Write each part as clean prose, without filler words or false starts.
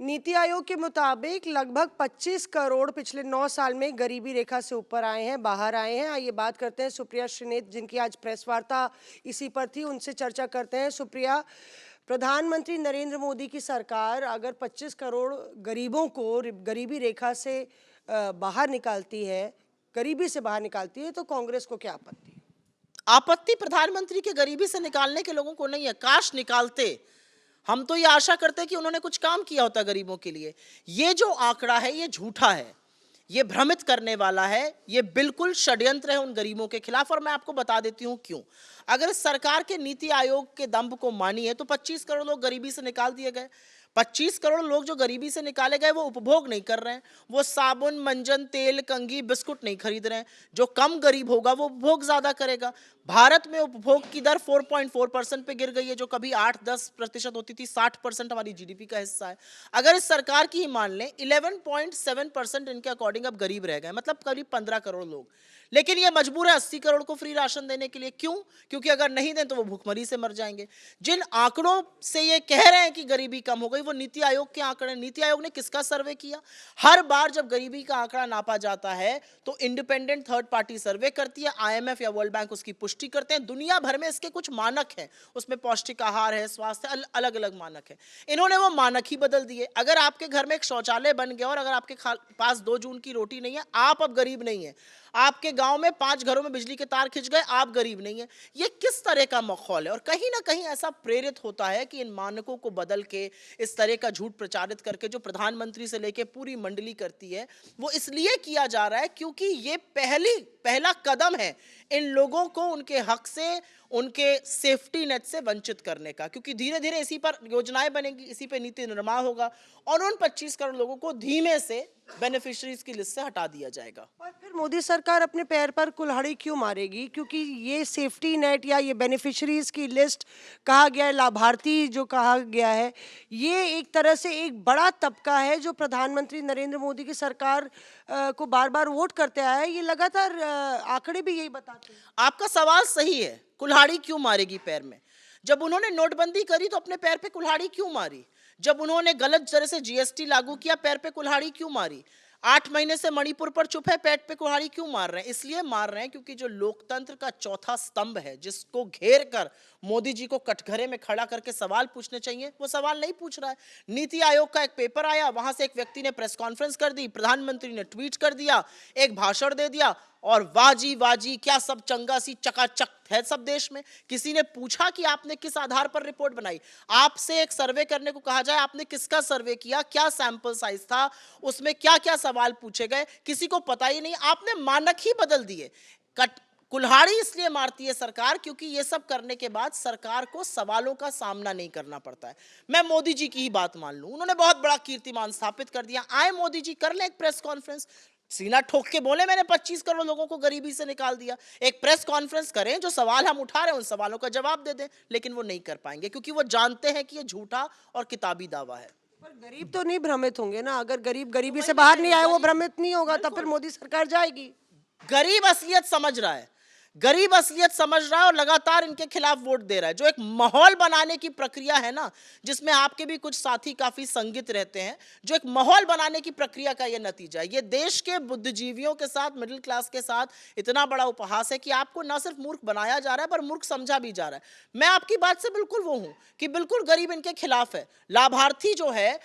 नीति आयोग के मुताबिक लगभग 25 करोड़ पिछले 9 साल में गरीबी रेखा से ऊपर आए हैं, बाहर आए हैं। आइए बात करते हैं सुप्रिया श्रीनेत, जिनकी आज प्रेस वार्ता इसी पर थी, उनसे चर्चा करते हैं। सुप्रिया, प्रधानमंत्री नरेंद्र मोदी की सरकार अगर 25 करोड़ गरीबों को गरीबी रेखा से बाहर निकालती है, गरीबी से बाहर निकालती है, तो कांग्रेस को क्या आपत्ति? आपत्ति प्रधानमंत्री के गरीबी से निकालने के लोगों को नहीं है। काश निकालते। हम तो ये आशा करते हैं कि उन्होंने कुछ काम किया होता गरीबों के लिए। ये जो आंकड़ा है ये झूठा है, ये भ्रमित करने वाला है, ये बिल्कुल षड्यंत्र है उन गरीबों के खिलाफ। और मैं आपको बता देती हूं क्यों। अगर सरकार के नीति आयोग के दंभ को मानिए तो 25 करोड़ लोग गरीबी से निकाल दिए गए। 25 करोड़ लोग जो गरीबी से निकाले गए वो उपभोग नहीं कर रहे हैं, वो साबुन, मंजन, तेल, कंघी, बिस्कुट नहीं खरीद रहे हैं। जो कम गरीब होगा वो उपभोग ज्यादा करेगा। भारत में उपभोग की दर 4.4% पे गिर गई है, जो कभी 8-10% होती थी। 60% हमारी जीडीपी का हिस्सा है। अगर इस सरकार की ही मान लें, 11.7% इनके अकॉर्डिंग अब गरीब रह गए, मतलब करीब 15 करोड़ लोग। लेकिन ये मजबूर है 80 करोड़ को फ्री राशन देने के लिए। क्यों? क्योंकि अगर नहीं दें तो वो भूखमरी से मर जाएंगे। जिन आंकड़ों से ये कह रहे हैं कि गरीबी कम हो गई, वो नीति आयोग के आंकड़े। नीति आयोग ने किसका सर्वे किया? हर बार जब गरीबी का आंकड़ा नापा जाता है तो इंडिपेंडेंट थर्ड पार्टी सर्वे करती है, आईएमएफ या वर्ल्ड बैंक उसकी पुष्टि करते हैं। दुनिया भर में इसके कुछ मानक हैं, उसमें पौष्टिक आहार है, स्वास्थ्य, अलग अलग मानक है। इन्होंने वो मानक ही बदल दिए। अगर आपके घर में एक शौचालय बन गया और अगर आपके पास 2 जून की रोटी नहीं है, आप अब गरीब नहीं है। आपके गांव में 5 घरों में बिजली के तार खिंच गए, आप गरीब नहीं है। ये किस तरह का माहौल है? और कहीं ना कहीं ऐसा प्रेरित होता है कि इन मानकों को बदल के, इस तरह का झूठ प्रचारित करके, जो प्रधानमंत्री से लेके पूरी मंडली करती है, वो इसलिए किया जा रहा है क्योंकि ये पहला कदम है इन लोगों को उनके हक से, उनके सेफ्टी नेट से वंचित करने का। क्योंकि धीरे धीरे इसी पर योजनाएं बनेंगी, इसी पे नीति निर्माण होगा और उन 25 करोड़ लोगों को धीमे से बेनिफिशियरीज की लिस्ट से हटा दिया जाएगा। और फिर मोदी सरकार अपने पैर पर कुल्हाड़ी क्यों मारेगी? क्योंकि ये सेफ्टी नेट या ये बेनिफिशरीज की लिस्ट कहा गया है, लाभार्थी जो कहा गया है, ये एक तरह से एक बड़ा तबका है जो प्रधानमंत्री नरेंद्र मोदी की सरकार को बार बार वोट करते आया है। ये लगातार आंकड़े भी यही बताते हैं। आपका सवाल सही है, कुल्हाड़ी क्यों मारेगी पैर में? जब उन्होंने नोटबंदी करी तो अपने पैर पे कुल्हाड़ी क्यों मारी? जब उन्होंने गलत तरह से जीएसटी लागू किया, पैर पे कुल्हाड़ी क्यों मारी? 8 महीने से मणिपुर पर चुप है, पेट पे कुल्हाड़ी क्यों मार रहे हैं? इसलिए मार रहे हैं क्योंकि जो लोकतंत्र का चौथा स्तंभ है, जिसको घेर कर मोदी जी को कटघरे में खड़ा करके सवाल पूछने चाहिए, वो सवाल नहीं पूछ रहा है। नीति आयोग का एक पेपर आया, वहां से एक व्यक्ति ने प्रेस कॉन्फ्रेंस कर दी, प्रधानमंत्री ने ट्वीट कर दिया, एक भाषण दे दिया और वाजी क्या सब चंगा सी चकाचक है सब देश में। किसी ने पूछा कि आपने किस आधार पर रिपोर्ट बनाई? आपसे एक सर्वे करने को कहा जाए, आपने किसका सर्वे किया, क्या सैंपल साइज था, उसमें क्या क्या सवाल पूछे गए, किसी को पता ही नहीं। आपने मानक ही बदल दिए। कुल्हाड़ी इसलिए मारती है सरकार क्योंकि ये सब करने के बाद सरकार को सवालों का सामना नहीं करना पड़ता है। मैं मोदी जी की ही बात मान लूं, उन्होंने बहुत बड़ा कीर्तिमान स्थापित कर दिया। आए मोदी जी, कर ले एक प्रेस कॉन्फ्रेंस, सीना ठोक के बोले मैंने 25 करोड़ लोगों को गरीबी से निकाल दिया। एक प्रेस कॉन्फ्रेंस करें, जो सवाल हम उठा रहे हैं उन सवालों का जवाब दे दें। लेकिन वो नहीं कर पाएंगे क्योंकि वो जानते हैं कि ये झूठा और किताबी दावा है। पर गरीब तो नहीं भ्रमित होंगे ना? अगर गरीब गरीबी से बाहर नहीं आया, वो भ्रमित नहीं होगा, तब फिर मोदी सरकार जाएगी। गरीब असलियत समझ रहा है, गरीब असलियत समझ रहा है और लगातार इनके खिलाफ वोट दे रहा है। जो एक माहौल बनाने की प्रक्रिया है ना, जिसमें आपके भी कुछ साथी काफी संगित रहते हैं, जो एक माहौल बनाने की प्रक्रिया का यह नतीजा है। ये देश के बुद्धिजीवियों के साथ, मिडिल क्लास के साथ इतना बड़ा उपहास है कि आपको ना सिर्फ मूर्ख बनाया जा रहा है पर मूर्ख समझा भी जा रहा है। मैं आपकी बात से बिल्कुल वो हूं कि बिल्कुल गरीब इनके खिलाफ है। लाभार्थी जो है,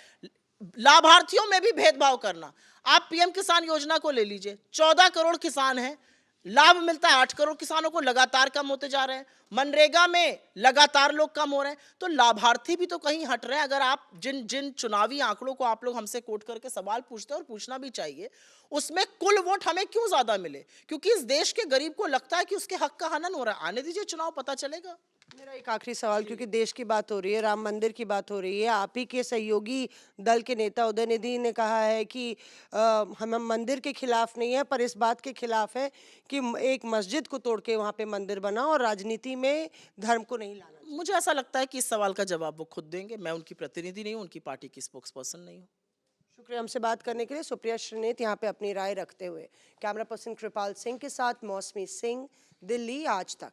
लाभार्थियों में भी भेदभाव करना। आप पीएम किसान योजना को ले लीजिए, 14 करोड़ किसान हैं, लाभ मिलता है 8 करोड़ किसानों को, लगातार कम होते जा रहे हैं। मनरेगा में लगातार लोग कम हो रहे हैं, तो लाभार्थी भी तो कहीं हट रहे हैं। अगर आप जिन जिन चुनावी आंकड़ों को आप लोग हमसे कोट करके सवाल पूछते हैं, और पूछना भी चाहिए, उसमें कुल वोट हमें क्यों ज्यादा मिले? क्योंकि इस देश के गरीब को लगता है कि उसके हक का हनन हो रहा है। आने दीजिए चुनाव, पता चलेगा। मेरा एक आखिरी सवाल, क्योंकि देश की बात हो रही है, राम मंदिर की बात हो रही है, आप ही के सहयोगी दल के नेता उदयनिधि ने कहा है कि हम मंदिर के खिलाफ नहीं है, पर इस बात के खिलाफ है कि एक मस्जिद को तोड़ के वहां पे मंदिर बना और राजनीति में धर्म को नहीं लाना। मुझे ऐसा लगता है कि इस सवाल का जवाब वो खुद देंगे। मैं उनकी प्रतिनिधि नहीं हूं, उनकी पार्टी की स्पोक्स पर्सन नहीं हूं। शुक्रिया हमसे बात करने के लिए। सुप्रिया श्रीनेत यहाँ पे अपनी राय रखते हुए। कैमरा पर्सन कृपाल सिंह के साथ मौसमी सिंह, दिल्ली आज तक।